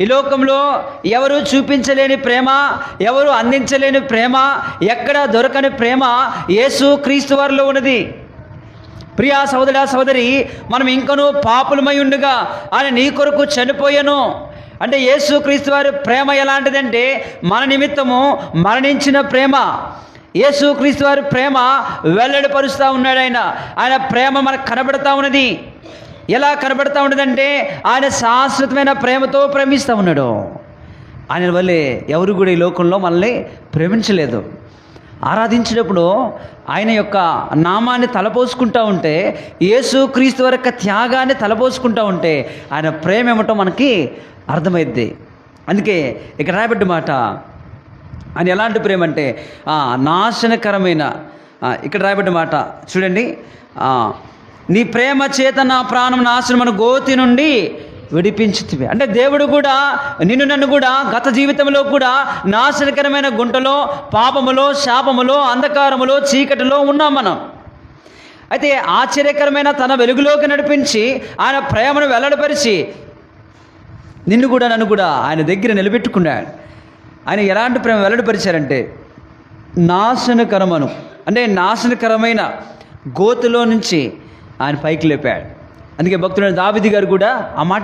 ఈ లోకంలో ఎవరు చూపించలేని ప్రేమ, ఎవరు అందించలేని ప్రేమ, ఎక్కడ దొరకని ప్రేమ యేసు క్రీస్తు వారిలో ఉన్నది. ప్రియా సహోదరా సహోదరి, మనం ఇంకనూ పాపులమై ఉండగా ఆయన నీ కొరకు చనిపోయాను అంటే యేసు క్రీస్తు వారి ప్రేమ ఎలాంటిదంటే మన నిమిత్తము మరణించిన ప్రేమ. యేసు క్రీస్తు వారి ప్రేమ వెల్లడిపరుస్తూ ఉన్నాడు. ఆయన ప్రేమ మనకు కనబడుతూ ఉన్నది. ఎలా కనబడుతూ ఉన్నదంటే ఆయన శాశ్వతమైన ప్రేమతో ప్రేమిస్తూ ఉన్నాడు. ఆయన వల్లే ఎవరు కూడా ఈ లోకంలో మనల్ని ప్రేమించలేదు. ఆరాధించినప్పుడు ఆయన యొక్క నామాన్ని తలపోసుకుంటూ ఉంటే, యేసు క్రీస్తు వారి యొక్క త్యాగాన్ని తలపోసుకుంటూ ఉంటే ఆయన ప్రేమ ఏమిటో మనకి అర్థమైద్ది. అందుకే ఇక్కడ రాయబడ్డ మాట, ఆయన ఎలాంటి ప్రేమ అంటే నాశనకరమైన, ఇక్కడ రాయబడ్డ మాట చూడండి, నీ ప్రేమ చేత నా ప్రాణం నాశనమైన గోతి నుండి విడిపించుతుంది. అంటే దేవుడు కూడా నన్ను కూడా గత జీవితంలో కూడా నాశనకరమైన గుంటలో, పాపములో, శాపములో, అంధకారములో, చీకటిలో ఉన్నాం మనం. అయితే ఆశ్చర్యకరమైన తన వెలుగులోకి నడిపించి ఆయన ప్రేమను వెల్లడిపరిచి నిన్ను కూడా నన్ను కూడా ఆయన దగ్గర నిలబెట్టుకున్నాడు. ఆయన ఎలాంటి ప్రేమ వెల్లడిపరిచారంటే నాశనకరమైన గోతులో నుంచి ఆయన పైకి లేపాడు. అందుకే భక్తుడైన దావీదు గారు కూడా ఆ మాట